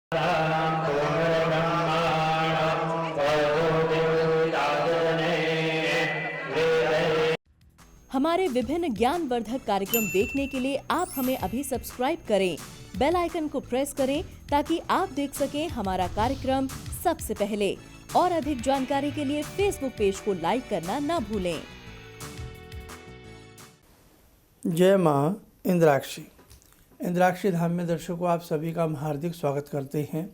हमारे विभिन्न ज्ञानवर्धक कार्यक्रम देखने के लिए आप हमें अभी सब्सक्राइब करें, बेल आइकन को प्रेस करें ताकि आप देख सकें हमारा कार्यक्रम सबसे पहले। और अधिक जानकारी के लिए फेसबुक पेज को लाइक करना न भूलें। जय माँ इंद्राक्षी। इंद्राक्षी धाम में दर्शकों आप सभी का हम हार्दिक स्वागत करते हैं।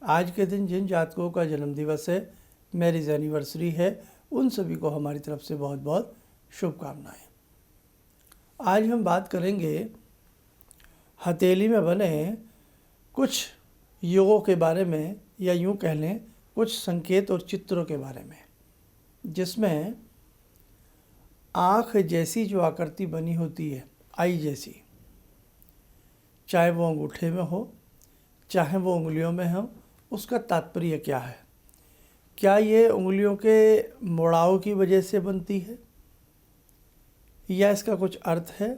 आज के दिन जिन जातकों का जन्मदिवस है, मैरिज एनिवर्सरी है, उन सभी को हमारी तरफ से बहुत बहुत शुभकामनाएं। आज हम बात करेंगे हथेली में बने कुछ योगों के बारे में, या यूँ कह लें कुछ संकेत और चित्रों के बारे में, जिसमें आँख जैसी जो आकृति बनी होती है, आई जैसी, चाहे वो अंगूठे में हो चाहे वो उंगलियों में हो, उसका तात्पर्य क्या है? क्या ये उंगलियों के मुड़ाव की वजह से बनती है या इसका कुछ अर्थ है?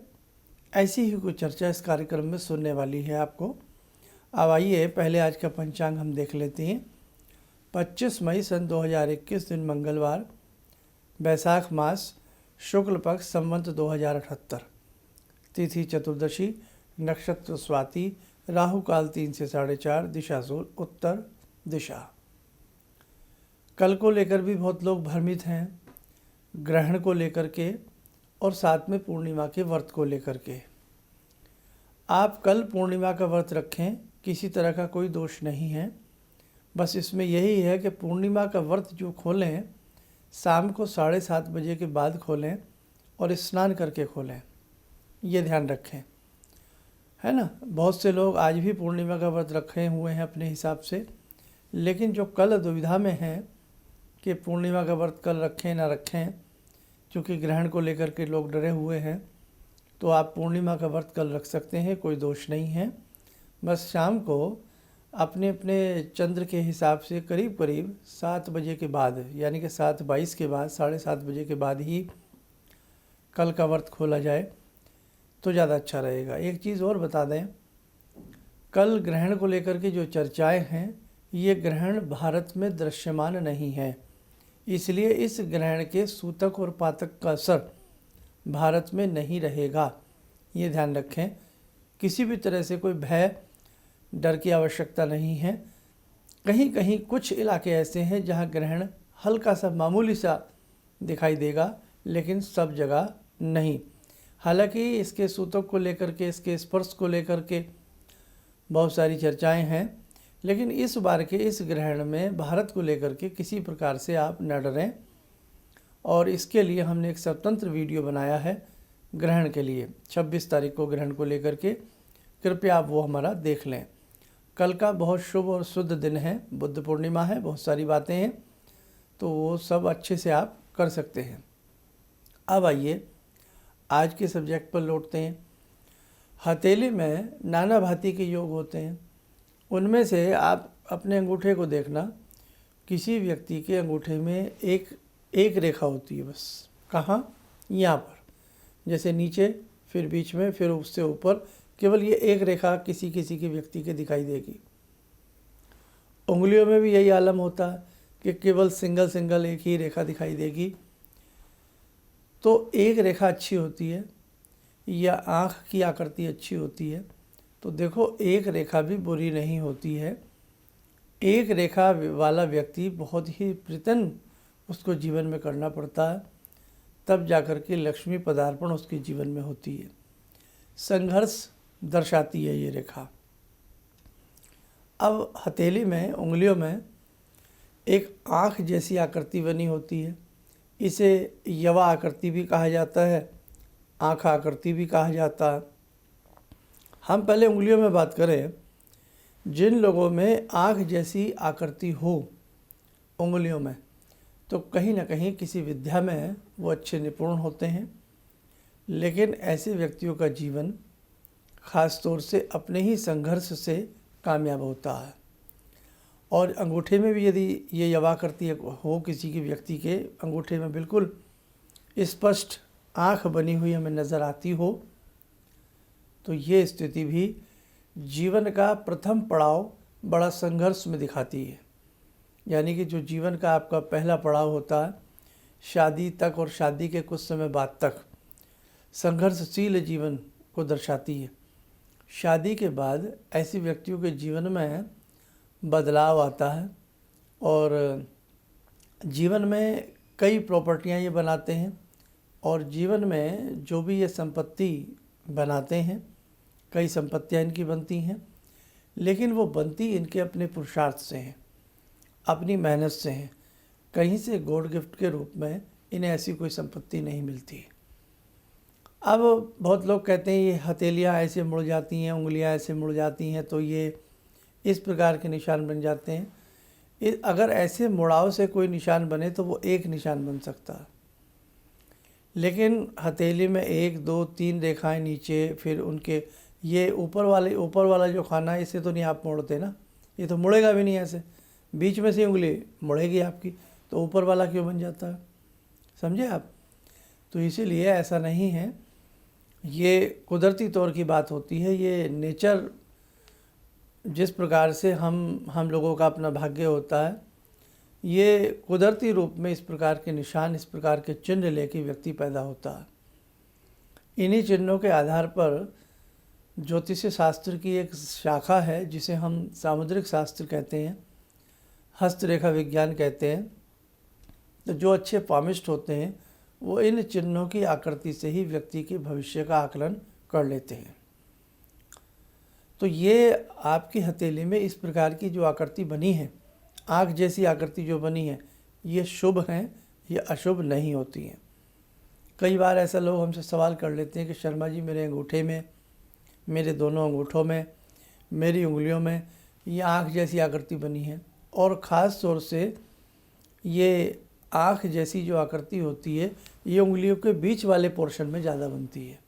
ऐसी ही कुछ चर्चा इस कार्यक्रम में सुनने वाली है आपको। अब आइए पहले आज का पंचांग हम देख लेते हैं। 25 मई सन 2021 दिन मंगलवार, बैसाख मास, शुक्ल पक्ष, संवत 2078, तिथि चतुर्दशी, नक्षत्र स्वाति, राहु काल 3 से 4:30, दिशा सूर्य उत्तर दिशा। कल को लेकर भी बहुत लोग भ्रमित हैं, ग्रहण को लेकर के और साथ में पूर्णिमा के व्रत को लेकर के। आप कल पूर्णिमा का व्रत रखें, किसी तरह का कोई दोष नहीं है। बस इसमें यही है कि पूर्णिमा का व्रत जो खोलें, शाम को 7:30 बजे के बाद खोलें और स्नान करके खोलें, ये ध्यान रखें, है ना। बहुत से लोग आज भी पूर्णिमा का व्रत रखे हुए हैं अपने हिसाब से, लेकिन जो कल दुविधा में हैं कि पूर्णिमा का व्रत कल रखें ना रखें, क्योंकि ग्रहण को लेकर के लोग डरे हुए हैं, तो आप पूर्णिमा का व्रत कल रख सकते हैं, कोई दोष नहीं है। बस शाम को अपने अपने चंद्र के हिसाब से करीब करीब 7 बजे के बाद, यानी कि 7:22 के बाद, 7:30 बजे के बाद ही कल का व्रत खोला जाए तो ज़्यादा अच्छा रहेगा। एक चीज़ और बता दें, कल ग्रहण को लेकर के जो चर्चाएं हैं, ये ग्रहण भारत में दृश्यमान नहीं है, इसलिए इस ग्रहण के सूतक और पातक का असर भारत में नहीं रहेगा, ये ध्यान रखें। किसी भी तरह से कोई भय डर की आवश्यकता नहीं है। कहीं कहीं कुछ इलाके ऐसे हैं जहां ग्रहण हल्का सा मामूली सा दिखाई देगा, लेकिन सब जगह नहीं। हालांकि इसके सूतक को लेकर के, इसके स्पर्श को लेकर के बहुत सारी चर्चाएं हैं, लेकिन इस बार के इस ग्रहण में भारत को लेकर के किसी प्रकार से आप न डरें। और इसके लिए हमने एक स्वतंत्र वीडियो बनाया है ग्रहण के लिए, 26 तारीख को ग्रहण को लेकर के, कृपया आप वो हमारा देख लें। कल का बहुत शुभ और शुद्ध दिन है, बुद्ध पूर्णिमा है, बहुत सारी बातें हैं, तो वो सब अच्छे से आप कर सकते हैं। अब आइए आज के सब्जेक्ट पर लौटते हैं। हथेली में नाना भांति के योग होते हैं, उनमें से आप अपने अंगूठे को देखना, किसी व्यक्ति के अंगूठे में एक रेखा होती है, बस। कहाँ? यहाँ पर, जैसे नीचे, फिर बीच में, फिर उससे ऊपर, केवल ये एक रेखा किसी किसी के व्यक्ति के दिखाई देगी। उंगलियों में भी यही आलम होता है कि केवल सिंगल एक ही रेखा दिखाई देगी। तो एक रेखा अच्छी होती है या आँख की आकृति अच्छी होती है, तो देखो एक रेखा भी बुरी नहीं होती है। एक रेखा वाला व्यक्ति बहुत ही प्रयत्न उसको जीवन में करना पड़ता है, तब जाकर के लक्ष्मी पदार्पण उसके जीवन में होती है। संघर्ष दर्शाती है ये रेखा। अब हथेली में, उंगलियों में एक आँख जैसी आकृति बनी होती है, इसे यवा आकृति भी कहा जाता है, आँख आकृति भी कहा जाता है। हम पहले उंगलियों में बात करें, जिन लोगों में आँख जैसी आकृति हो उंगलियों में, तो कहीं ना कहीं किसी विद्या में वो अच्छे निपुण होते हैं, लेकिन ऐसे व्यक्तियों का जीवन खास तौर से अपने ही संघर्ष से कामयाब होता है। और अंगूठे में भी यदि ये यवाकृति हो किसी के व्यक्ति के अंगूठे में, बिल्कुल स्पष्ट आँख बनी हुई हमें नज़र आती हो, तो ये स्थिति भी जीवन का प्रथम पड़ाव बड़ा संघर्ष में दिखाती है। यानी कि जो जीवन का आपका पहला पड़ाव होता है शादी तक और शादी के कुछ समय बाद तक संघर्षशील जीवन को दर्शाती है। शादी के बाद ऐसे व्यक्तियों के जीवन में बदलाव आता है और जीवन में कई प्रॉपर्टियां ये बनाते हैं और जीवन में जो भी ये संपत्ति बनाते हैं, कई संपत्तियां इनकी बनती हैं, लेकिन वो बनती इनके अपने पुरुषार्थ से हैं, अपनी मेहनत से हैं। कहीं से गॉड गिफ्ट के रूप में इन्हें ऐसी कोई संपत्ति नहीं मिलती। अब बहुत लोग कहते हैं ये हथेलियाँ ऐसे मुड़ जाती हैं, उंगलियाँ ऐसे मुड़ जाती हैं, तो ये इस प्रकार के निशान बन जाते हैं। अगर ऐसे मुड़ाव से कोई निशान बने तो वो एक निशान बन सकता है, लेकिन हथेली में 1 2 3 रेखाएं नीचे, फिर उनके ये ऊपर वाला जो खाना है इसे तो नहीं आप मोड़ते ना, ये तो मुड़ेगा भी नहीं। ऐसे बीच में से उंगली मुड़ेगी आपकी, तो ऊपर वाला क्यों बन जाता है, समझे आप। तो इसीलिए ऐसा नहीं है, ये कुदरती तौर की बात होती है। ये नेचर जिस प्रकार से हम लोगों का अपना भाग्य होता है, ये कुदरती रूप में इस प्रकार के निशान, इस प्रकार के चिन्ह लेके व्यक्ति पैदा होता है। इन्हीं चिन्हों के आधार पर ज्योतिष शास्त्र की एक शाखा है जिसे हम सामुद्रिक शास्त्र कहते हैं, हस्तरेखा विज्ञान कहते हैं। तो जो अच्छे पामिस्ट होते हैं वो इन चिन्हों की आकृति से ही व्यक्ति के भविष्य का आकलन कर लेते हैं। तो ये आपकी हथेली में इस प्रकार की जो आकृति बनी है, आँख जैसी आकृति जो बनी है, ये शुभ हैं, ये अशुभ नहीं होती हैं। कई बार ऐसा लोग हमसे सवाल कर लेते हैं कि शर्मा जी मेरे अंगूठे में, मेरे दोनों अंगूठों में, मेरी उंगलियों में ये आँख जैसी आकृति बनी है, और ख़ास तौर से ये आँख जैसी जो आकृति होती है ये उंगलियों के बीच वाले पोर्शन में ज़्यादा बनती है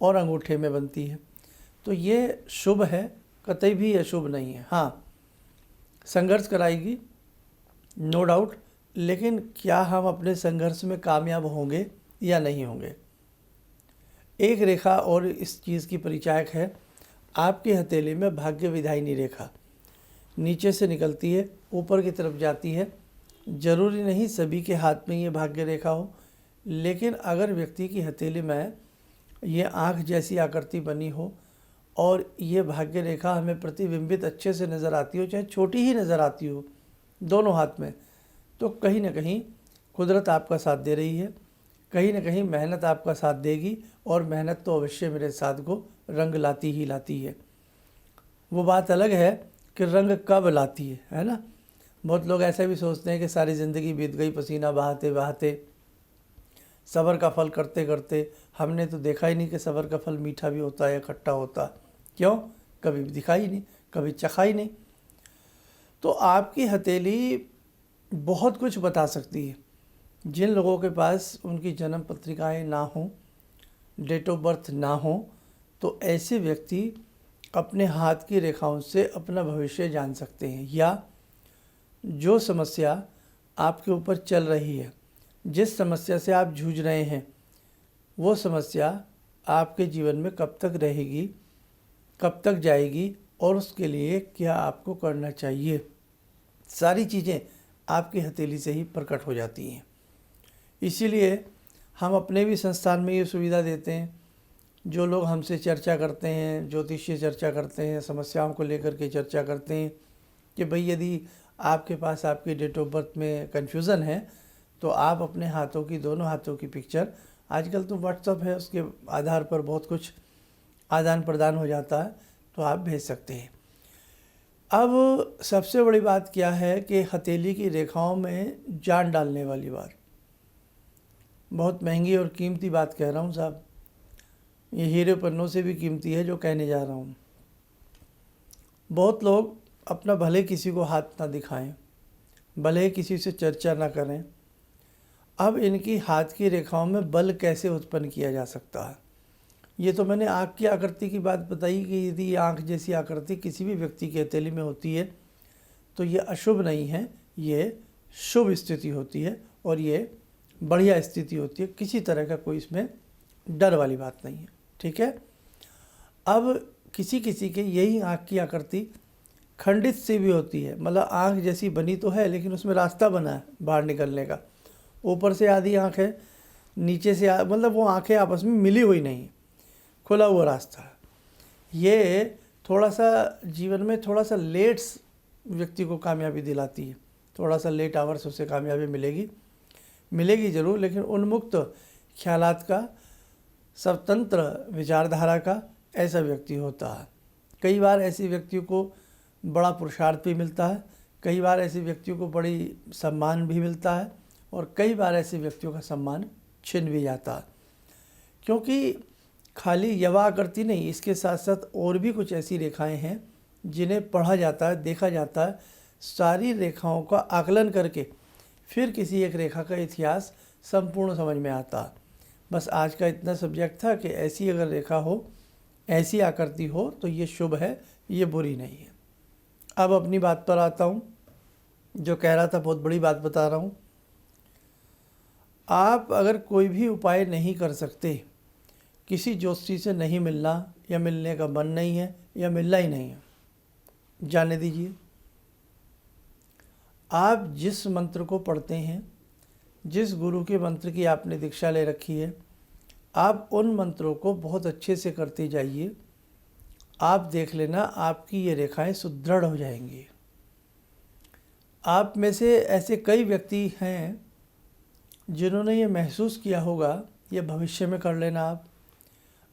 और अंगूठे में बनती है। तो ये शुभ है, कतई भी अशुभ नहीं है। हाँ, संघर्ष कराएगी, नो डाउट, लेकिन क्या हम अपने संघर्ष में कामयाब होंगे या नहीं होंगे। एक रेखा और इस चीज़ की परिचायक है, आपकी हथेली में भाग्य विधायिनी रेखा नीचे से निकलती है, ऊपर की तरफ जाती है। ज़रूरी नहीं सभी के हाथ में ये भाग्य रेखा हो, लेकिन अगर व्यक्ति की हथेली में ये आँख जैसी आकृति बनी हो और ये भाग्य रेखा हमें प्रतिबिंबित अच्छे से नज़र आती हो, चाहे छोटी ही नज़र आती हो दोनों हाथ में, तो कहीं ना कहीं कुदरत आपका साथ दे रही है, कहीं ना कहीं मेहनत आपका साथ देगी, और मेहनत तो अवश्य मेरे साथ को रंग लाती ही लाती है। वो बात अलग है कि रंग कब लाती है ना। बहुत लोग ऐसा भी सोचते हैं कि सारी ज़िंदगी बीत गई पसीना बहाते बहाते, सब्र का फल करते करते, हमने तो देखा ही नहीं कि सब्र का फल मीठा भी होता है या खट्टा होता। क्यों? कभी दिखा ही नहीं, कभी चखा ही नहीं। तो आपकी हथेली बहुत कुछ बता सकती है। जिन लोगों के पास उनकी जन्म पत्रिकाएँ ना हों, डेट ऑफ बर्थ ना हो, तो ऐसे व्यक्ति अपने हाथ की रेखाओं से अपना भविष्य जान सकते हैं, या जो समस्या आपके ऊपर चल रही है, जिस समस्या से आप जूझ रहे हैं, वो समस्या आपके जीवन में कब तक रहेगी, कब तक जाएगी, और उसके लिए क्या आपको करना चाहिए, सारी चीज़ें आपकी हथेली से ही प्रकट हो जाती हैं। इसीलिए हम अपने भी संस्थान में ये सुविधा देते हैं। जो लोग हमसे चर्चा करते हैं, ज्योतिषीय चर्चा करते हैं, समस्याओं को लेकर के चर्चा करते हैं कि भाई यदि आपके पास आपकी डेट ऑफ बर्थ में कन्फ्यूज़न है तो आप अपने हाथों की, दोनों हाथों की पिक्चर, आजकल तो व्हाट्सअप है, उसके आधार पर बहुत कुछ आदान प्रदान हो जाता है, तो आप भेज सकते हैं। अब सबसे बड़ी बात क्या है कि हथेली की रेखाओं में जान डालने वाली बात, बहुत महंगी और कीमती बात कह रहा हूँ साहब, ये हीरे पन्नों से भी कीमती है जो कहने जा रहा हूँ। बहुत लोग अपना भले किसी को हाथ ना दिखाएं, भले किसी से चर्चा ना करें। अब इनकी हाथ की रेखाओं में बल कैसे उत्पन्न किया जा सकता है, ये तो मैंने आँख की आकृति की बात बताई कि यदि आँख जैसी आकृति किसी भी व्यक्ति की हथेली में होती है तो ये अशुभ नहीं है, ये शुभ स्थिति होती है और ये बढ़िया स्थिति होती है। किसी तरह का कोई इसमें डर वाली बात नहीं है, ठीक है। अब किसी किसी के यही आँख की आकृति खंडित सी भी होती है, मतलब आँख जैसी बनी तो है लेकिन उसमें रास्ता बना है बाहर निकलने का। ऊपर से आधी आँख है, नीचे से मतलब वो आँखें आपस में मिली हुई नहीं, खुला हुआ रास्ता है। ये थोड़ा सा जीवन में थोड़ा सा लेट व्यक्ति को कामयाबी दिलाती है, थोड़ा सा लेट आवर्स उसे कामयाबी मिलेगी ज़रूर, लेकिन उन्मुक्त ख्यालात का, स्वतंत्र विचारधारा का ऐसा व्यक्ति होता है। कई बार ऐसे व्यक्तियों को बड़ा पुरुषार्थ भी मिलता है, कई बार ऐसे व्यक्तियों को बड़ी सम्मान भी मिलता है, और कई बार ऐसे व्यक्तियों का सम्मान छिन भी जाता है। क्योंकि खाली यवा आकृति नहीं, इसके साथ साथ और भी कुछ ऐसी रेखाएं हैं जिन्हें पढ़ा जाता है, देखा जाता है। सारी रेखाओं का आकलन करके फिर किसी एक रेखा का इतिहास संपूर्ण समझ में आता है। बस आज का इतना सब्जेक्ट था कि ऐसी अगर रेखा हो, ऐसी आकृति हो तो ये शुभ है, ये बुरी नहीं है। अब अपनी बात पर आता हूँ। जो कह रहा था बहुत बड़ी बात बता रहा हूँ। आप अगर कोई भी उपाय नहीं कर सकते, किसी ज्योतिषी से नहीं मिलना, या मिलने का मन नहीं है, या मिलना ही नहीं है, जाने दीजिए। आप जिस मंत्र को पढ़ते हैं, जिस गुरु के मंत्र की आपने दीक्षा ले रखी है, आप उन मंत्रों को बहुत अच्छे से करते जाइए। आप देख लेना आपकी ये रेखाएं सुदृढ़ हो जाएंगी। आप में से ऐसे कई व्यक्ति हैं जिन्होंने ये महसूस किया होगा, ये भविष्य में कर लेना आप।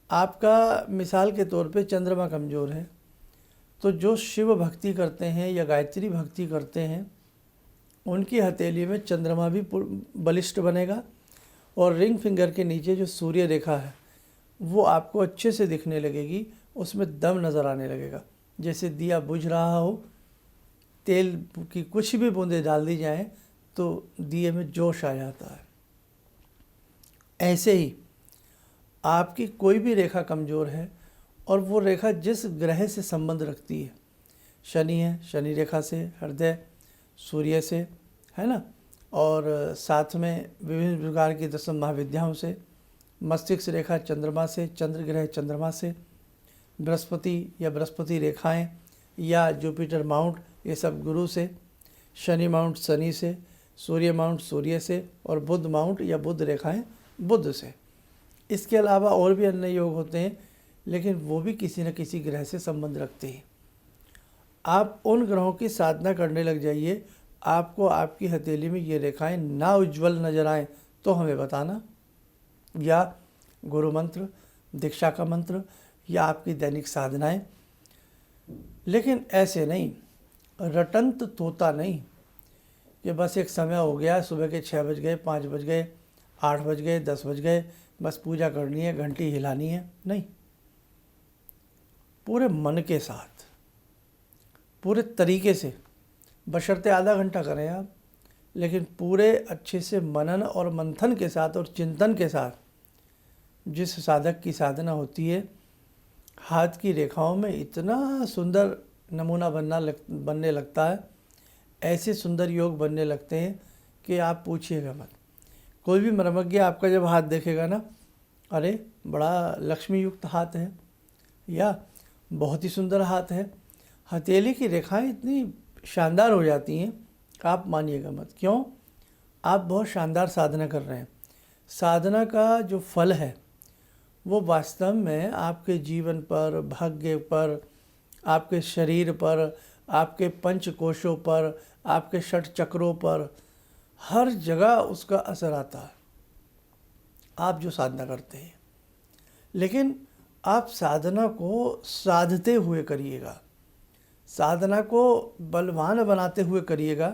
आपका मिसाल के तौर पे चंद्रमा कमज़ोर है, तो जो शिव भक्ति करते हैं या गायत्री भक्ति करते हैं, उनकी हथेली में चंद्रमा भी बलिष्ठ बनेगा, और रिंग फिंगर के नीचे जो सूर्य रेखा है वो आपको अच्छे से दिखने लगेगी, उसमें दम नज़र आने लगेगा। जैसे दिया बुझ रहा हो, तेल की कुछ भी बूंदें डाल दी जाएं तो दिए में जोश आ जाता है। ऐसे ही आपकी कोई भी रेखा कमज़ोर है, और वो रेखा जिस ग्रह से संबंध रखती है, शनि है, शनि रेखा से, हृदय सूर्य से, है ना, और साथ में विभिन्न प्रकार की 10 महाविद्याओं से, मस्तिष्क रेखा चंद्रमा से, चंद्र ग्रह चंद्रमा से, बृहस्पति या बृहस्पति रेखाएं या जुपिटर माउंट ये सब गुरु से, शनि माउंट शनि से, सूर्य माउंट सूर्य से, और बुध माउंट या बुध रेखाएं बुध से। इसके अलावा और भी अन्य योग होते हैं, लेकिन वो भी किसी न किसी ग्रह से संबंध रखते हैं। आप उन ग्रहों की साधना करने लग जाइए। आपको आपकी हथेली में ये रेखाएं ना उज्ज्वल नजर आएँ तो हमें बताना, या गुरु मंत्र, दीक्षा का मंत्र, या आपकी दैनिक साधनाएं। लेकिन ऐसे नहीं, रटंत तोता नहीं कि बस एक समय हो गया, सुबह के 6 बज गए, 5 बज गए, 8 बज गए, 10 बज गए, बस पूजा करनी है, घंटी हिलानी है। नहीं, पूरे मन के साथ, पूरे तरीके से, बशर्ते आधा घंटा करें आप, लेकिन पूरे अच्छे से मनन और मंथन के साथ और चिंतन के साथ। जिस साधक की साधना होती है, हाथ की रेखाओं में इतना सुंदर नमूना बनने लगता है, ऐसे सुंदर योग बनने लगते हैं कि आप पूछिएगा मत। कोई भी मर्मज्ञ आपका जब हाथ देखेगा ना, अरे बड़ा लक्ष्मी युक्त हाथ है, या बहुत ही सुंदर हाथ है, हथेली की रेखाएं इतनी शानदार हो जाती हैं, आप मानिएगा मत। क्यों? आप बहुत शानदार साधना कर रहे हैं। साधना का जो फल है वो वास्तव में आपके जीवन पर, भाग्य पर, आपके शरीर पर, आपके पंच कोशों पर, आपके 6 चक्रों पर, हर जगह उसका असर आता है आप जो साधना करते हैं। लेकिन आप साधना को साधते हुए करिएगा, साधना को बलवान बनाते हुए करिएगा,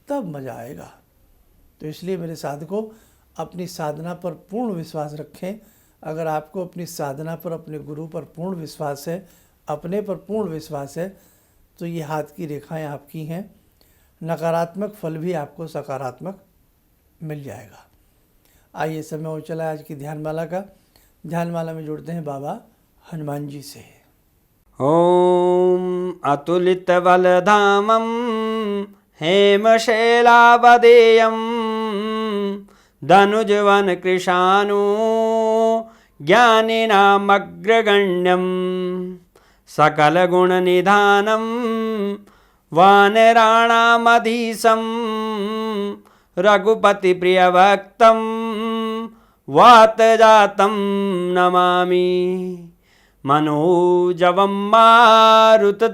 तब मज़ा आएगा। तो इसलिए मेरे साधकों, अपनी साधना पर पूर्ण विश्वास रखें। अगर आपको अपनी साधना पर, अपने गुरु पर पूर्ण विश्वास है, अपने पर पूर्ण विश्वास है, तो ये हाथ की रेखाएं आपकी हैं। नकारात्मक फल भी आपको सकारात्मक मिल जाएगा। आइए, समय हो चला आज की ध्यानमाला का। ध्यानमाला में जुड़ते हैं बाबा हनुमान जी से। ॐ अतुलितबलधामं हेमशैलावदेयं धनुजवनकृशानु ज्ञानिनामग्रगण्यं सकलगुणनिधानं वानराणामधीशं रघुपतिप्रियभक्तं वातजातं नमामि मनोजवं मारुततुल्यवेगं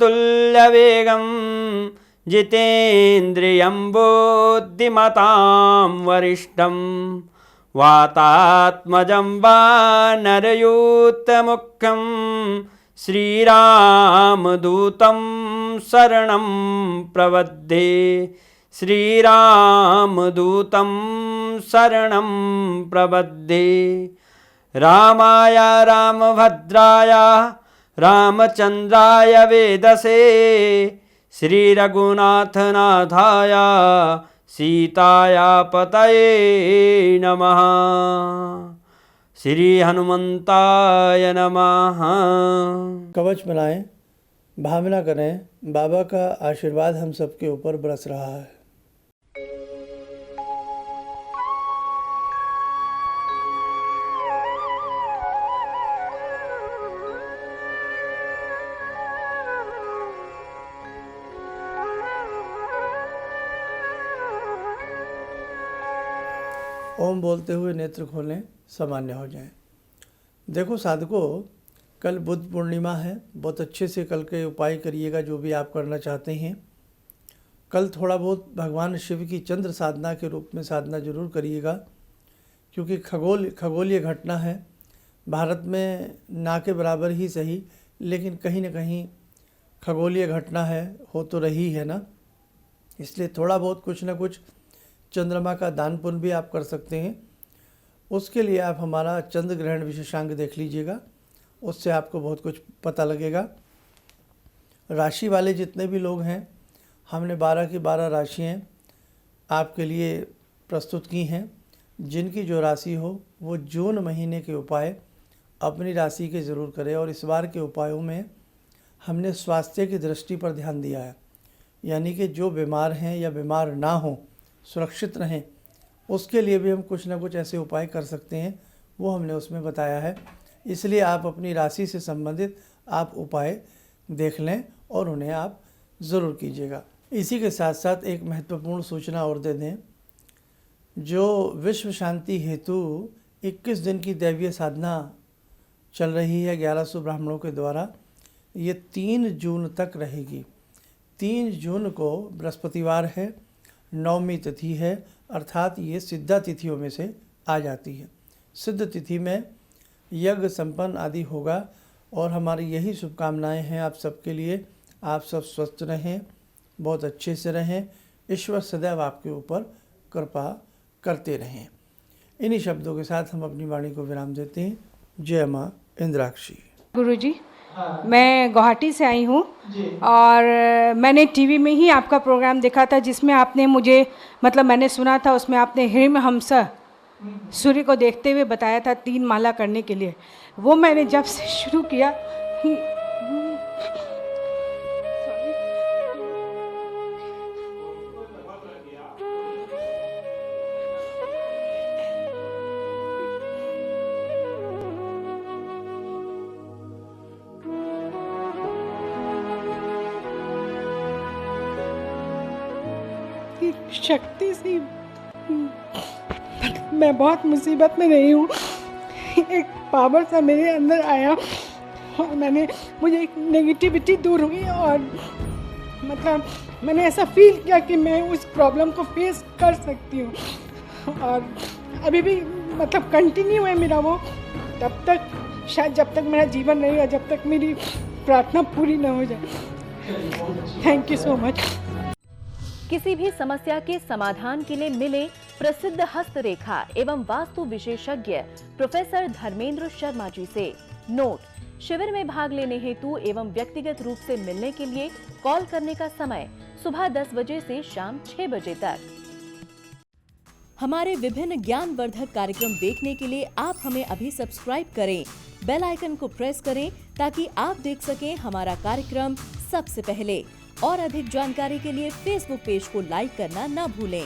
जितेन्द्रियं बुद्धिमतां वरिष्ठं वातात्मजं वानरयूथमुख्यं श्रीरामदूतं शरणं प्रपद्ये श्रीरामदूतं शरणं प्रपद्ये रामाय रामभद्राय रामचन्द्राय वेदसे श्रीरघुनाथनाथाय सीताया पतये नमः श्री हनुमंताय नमः। कवच बनाएं, भावना करें बाबा का आशीर्वाद हम सबके ऊपर बरस रहा है। ओम बोलते हुए नेत्र खोलें, सामान्य हो जाएं। देखो साधकों, कल बुद्ध पूर्णिमा है। बहुत अच्छे से कल के उपाय करिएगा जो भी आप करना चाहते हैं। कल थोड़ा बहुत भगवान शिव की चंद्र साधना के रूप में साधना जरूर करिएगा, क्योंकि खगोलीय घटना है। भारत में ना के बराबर ही सही, लेकिन कहीं ना कहीं खगोलीय घटना है, हो तो रही है ना। इसलिए थोड़ा बहुत कुछ ना कुछ चंद्रमा का दान पुण्य भी आप कर सकते हैं। उसके लिए आप हमारा चंद्र ग्रहण विशेषांक देख लीजिएगा, उससे आपको बहुत कुछ पता लगेगा। राशि वाले जितने भी लोग हैं, हमने 12 की 12 राशियाँ आपके लिए प्रस्तुत की हैं। जिनकी जो राशि हो वो जून महीने के उपाय अपनी राशि के ज़रूर करें। और इस बार के उपायों में हमने स्वास्थ्य की दृष्टि पर ध्यान दिया है, यानी कि जो बीमार हैं या बीमार ना हों, सुरक्षित रहें, उसके लिए भी हम कुछ ना कुछ ऐसे उपाय कर सकते हैं, वो हमने उसमें बताया है। इसलिए आप अपनी राशि से संबंधित आप उपाय देख लें और उन्हें आप ज़रूर कीजिएगा। इसी के साथ साथ एक महत्वपूर्ण सूचना और दे दें। जो विश्व शांति हेतु 21 दिन की दैवीय साधना चल रही है 1100 ब्राह्मणों के द्वारा, ये 3 जून तक रहेगी। 3 जून को बृहस्पतिवार है, नवमी तिथि है, अर्थात ये सिद्धा तिथियों में से आ जाती है। सिद्ध तिथि में यज्ञ संपन्न आदि होगा और हमारी यही शुभकामनाएं हैं आप सबके लिए। आप सब स्वस्थ रहें, बहुत अच्छे से रहें, ईश्वर सदैव आपके ऊपर कृपा करते रहें। इन्हीं शब्दों के साथ हम अपनी वाणी को विराम देते हैं। जय माँ इंद्राक्षी। गुरुजी, मैं गुवाहाटी से आई हूँ और मैंने टीवी में ही आपका प्रोग्राम देखा था, जिसमें आपने मुझे मैंने सुना था, उसमें आपने हिरण्यहंस सूर्य को देखते हुए बताया था 3 माला करने के लिए। वो मैंने जब से शुरू किया, शक्ति से मैं बहुत मुसीबत में रही हूँ। एक पावर सा मेरे अंदर आया और मुझे एक नेगेटिविटी दूर हुई और मैंने ऐसा फील किया कि मैं उस प्रॉब्लम को फेस कर सकती हूँ। और अभी भी कंटिन्यू है मेरा वो, तब तक शायद जब तक मेरा जीवन रहेगा, जब तक मेरी प्रार्थना पूरी ना हो जाए। Thank you so much. किसी भी समस्या के समाधान के लिए मिले प्रसिद्ध हस्तरेखा एवं वास्तु विशेषज्ञ प्रोफेसर धर्मेंद्र शर्मा जी से। नोट: शिविर में भाग लेने हेतु एवं व्यक्तिगत रूप से मिलने के लिए कॉल करने का समय सुबह 10 बजे से शाम 6 बजे तक। हमारे विभिन्न ज्ञानवर्धक कार्यक्रम देखने के लिए आप हमें अभी सब्सक्राइब करें, बेल आइकन को प्रेस करें ताकि आप देख सकें हमारा कार्यक्रम सबसे पहले। और अधिक जानकारी के लिए फेसबुक पेज को लाइक करना न भूलें।